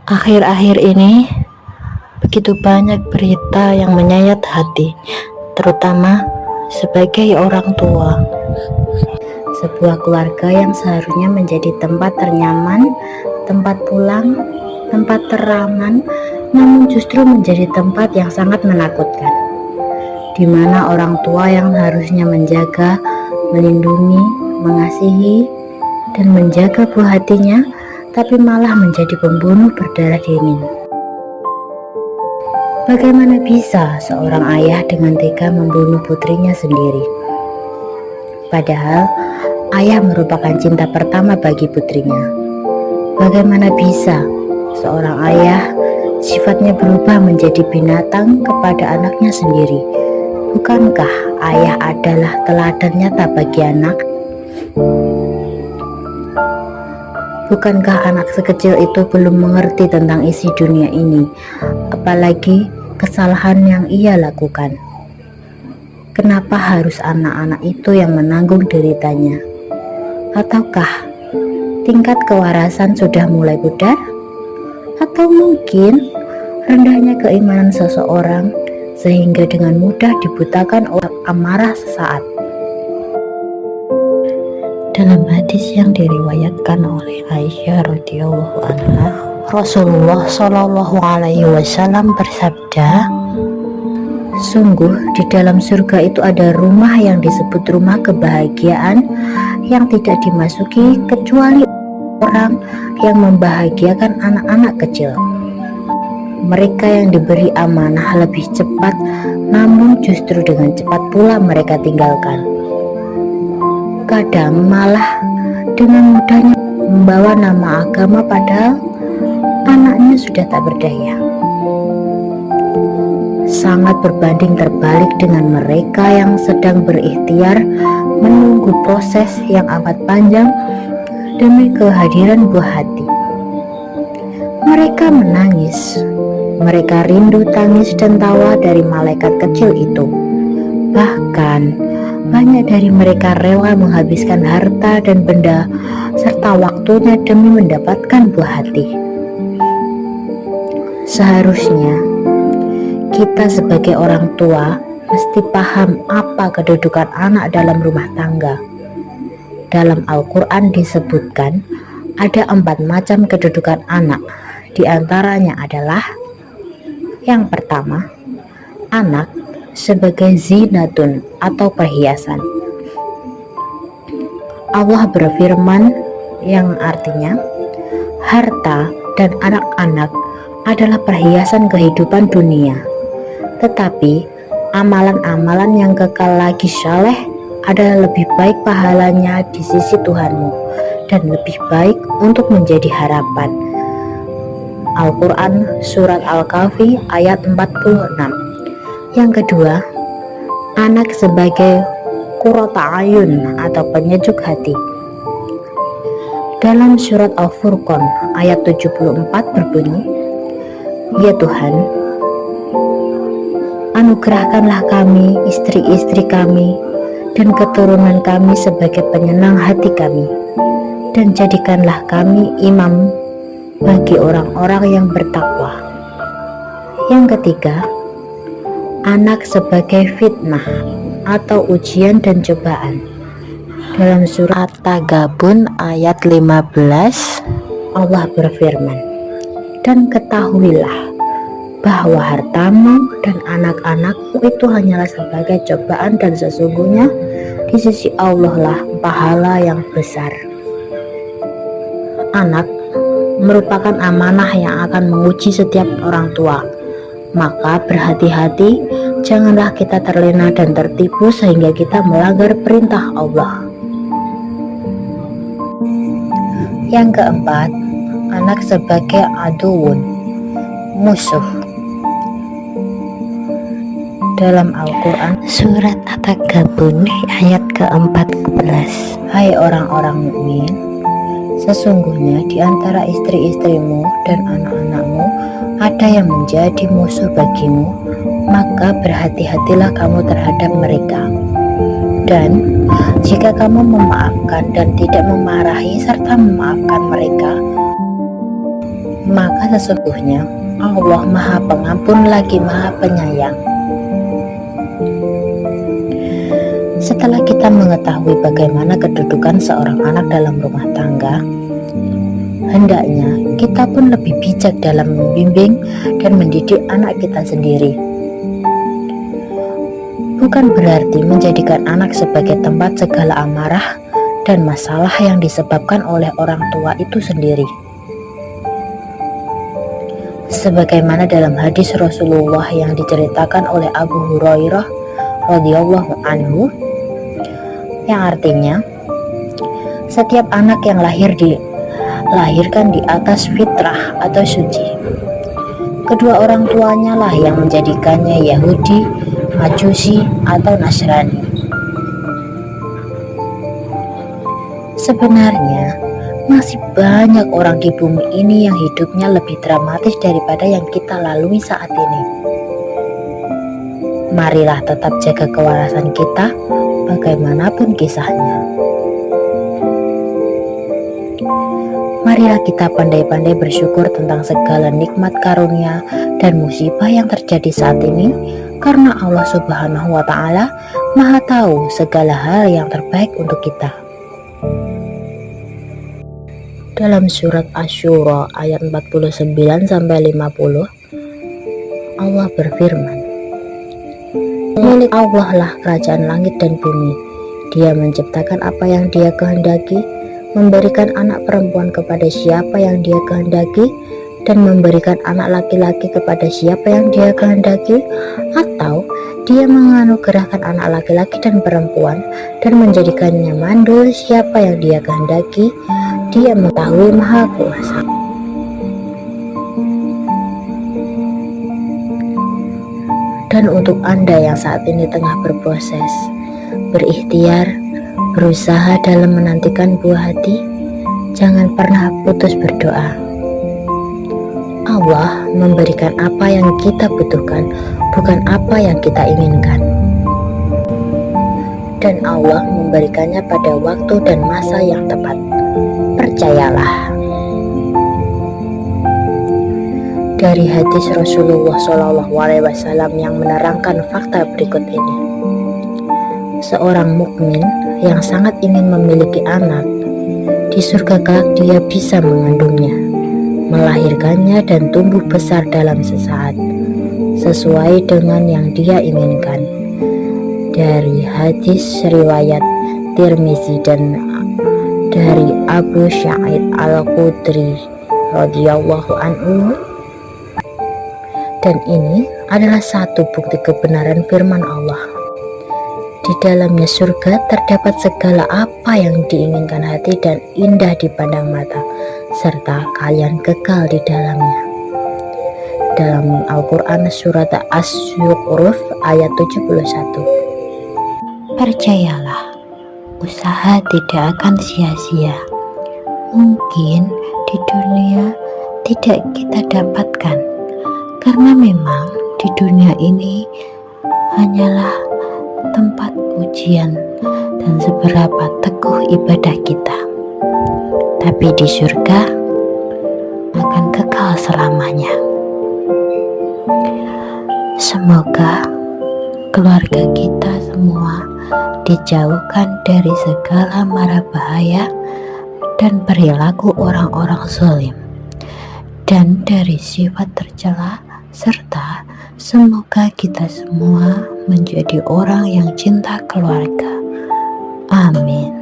Akhir-akhir ini, begitu banyak berita yang menyayat hati, terutama sebagai orang tua. Sebuah keluarga yang seharusnya menjadi tempat ternyaman, tempat pulang, tempat teraman, namun justru menjadi tempat yang sangat menakutkan, di mana orang tua yang harusnya menjaga, melindungi, mengasihi, dan menjaga buah hatinya, tapi malah menjadi pembunuh berdarah dingin. Bagaimana bisa seorang ayah dengan tega membunuh putrinya sendiri? Padahal ayah merupakan cinta pertama bagi putrinya. Bagaimana bisa seorang ayah sifatnya berubah menjadi binatang kepada anaknya sendiri? Bukankah ayah adalah teladan nyata bagi anak? Bukankah anak sekecil itu belum mengerti tentang isi dunia ini, apalagi kesalahan yang ia lakukan? Kenapa harus anak-anak itu yang menanggung deritanya? Ataukah tingkat kewarasan sudah mulai pudar? Atau mungkin rendahnya keimanan seseorang sehingga dengan mudah dibutakan oleh amarah sesaat? Dalam hadis yang diriwayatkan oleh Aisyah radhiyallahu anha, Rasulullah shallallahu alaihi wasallam bersabda, "Sungguh di dalam surga itu ada rumah yang disebut rumah kebahagiaan yang tidak dimasuki kecuali orang yang membahagiakan anak-anak kecil. Mereka yang diberi amanah lebih cepat, namun justru dengan cepat pula mereka tinggalkan. Kadang malah dengan mudahnya membawa nama agama padahal anaknya sudah tak berdaya. Sangat berbanding terbalik dengan mereka yang sedang berikhtiar menunggu proses yang amat panjang demi kehadiran buah hati. Mereka menangis, mereka rindu tangis dan tawa dari malaikat kecil itu. Bahkan banyak dari mereka rela menghabiskan harta dan benda serta waktunya demi mendapatkan buah hati. Seharusnya kita sebagai orang tua mesti paham apa kedudukan anak dalam rumah tangga. Dalam Al-Quran disebutkan ada 4 macam kedudukan anak. Di antaranya adalah: yang pertama, anak sebagai zinatun atau perhiasan. Allah berfirman yang artinya, harta dan anak-anak adalah perhiasan kehidupan dunia, tetapi amalan-amalan yang kekal lagi saleh adalah lebih baik pahalanya di sisi Tuhanmu dan lebih baik untuk menjadi harapan. Al-Quran Surat Al-Kahfi ayat 46. Yang kedua, anak sebagai qurrata ayun atau penyejuk hati. Dalam surat Al-Furqan ayat 74 berbunyi, "Ya Tuhan, anugerahkanlah kami istri-istri kami dan keturunan kami sebagai penyenang hati kami, dan jadikanlah kami imam bagi orang-orang yang bertakwa." Yang ketiga, anak sebagai fitnah atau ujian dan cobaan. Dalam surat At-Taghabun ayat 15, Allah berfirman, "Dan ketahuilah bahwa hartamu dan anak-anakmu itu hanyalah sebagai cobaan, dan sesungguhnya di sisi Allah lah pahala yang besar." Anak merupakan amanah yang akan menguji setiap orang tua. Maka berhati-hati, janganlah kita terlena dan tertipu sehingga kita melanggar perintah Allah. Yang keempat, anak sebagai aduun, musuh. Dalam Al-Quran Surat At-Taghabun ayat ke-14, "Hai orang-orang mukmin, sesungguhnya di antara istri-istrimu dan anak-anakmu ada yang menjadi musuh bagimu, maka berhati-hatilah kamu terhadap mereka. Dan jika kamu memaafkan dan tidak memarahi serta memaafkan mereka, maka sesungguhnya Allah Maha Pengampun lagi Maha Penyayang. Setelah kita mengetahui bagaimana kedudukan seorang anak dalam rumah tangga, hendaknya kita pun lebih bijak dalam membimbing dan mendidik anak kita sendiri. Bukan berarti menjadikan anak sebagai tempat segala amarah dan masalah yang disebabkan oleh orang tua itu sendiri. Sebagaimana dalam hadis Rasulullah yang diceritakan oleh Abu Hurairah radhiyallahu anhu, yang artinya setiap anak yang dilahirkan di atas fitrah atau suci. Kedua orang tuanya lah yang menjadikannya Yahudi, Majusi, atau Nasrani. Sebenarnya masih banyak orang di bumi ini yang hidupnya lebih dramatis daripada yang kita lalui saat ini. Marilah tetap jaga kewarasan kita bagaimanapun kisahnya. Marilah kita pandai-pandai bersyukur tentang segala nikmat karunia dan musibah yang terjadi saat ini, karena Allah Subhanahu wa Ta'ala Maha tahu segala hal yang terbaik untuk kita. Dalam surat Asy-Syura ayat 49-50, Allah berfirman, milik Allah lah kerajaan langit dan bumi. Dia menciptakan apa yang Dia kehendaki, memberikan anak perempuan kepada siapa yang Dia kehendaki, dan memberikan anak laki-laki kepada siapa yang Dia kehendaki, atau Dia menganugerahkan anak laki-laki dan perempuan dan menjadikannya mandul siapa yang Dia kehendaki. Dia mengetahui Maha Kuasa. Dan untuk Anda yang saat ini tengah berproses, berikhtiar, berusaha dalam menantikan buah hati, jangan pernah putus berdoa. Allah memberikan apa yang kita butuhkan, bukan apa yang kita inginkan. Dan Allah memberikannya pada waktu dan masa yang tepat. Percayalah. Dari hadis Rasulullah SAW yang menerangkan fakta berikut ini. Seorang mukmin yang sangat ingin memiliki anak, di surga kelak dia bisa mengandungnya, melahirkannya dan tumbuh besar dalam sesaat, sesuai dengan yang dia inginkan. Dari hadis riwayat Tirmizi dan dari Abu Sa'id Al-Khudri radhiyallahu anhu. Dan ini adalah satu bukti kebenaran firman Allah. Di dalamnya surga terdapat segala apa yang diinginkan hati dan indah dipandang mata, serta kalian kekal di dalamnya. Dalam Al-Quran surat Asy-Zukhruf ayat 71. Percayalah, usaha tidak akan sia-sia. Mungkin di dunia tidak kita dapatkan, karena memang di dunia ini hanyalah tempat ujian dan seberapa teguh ibadah kita. Tapi di surga akan kekal selamanya. Semoga keluarga kita semua dijauhkan dari segala mara bahaya dan perilaku orang-orang zalim, dan dari sifat tercela, serta semoga kita semua menjadi orang yang cinta keluarga. Amin.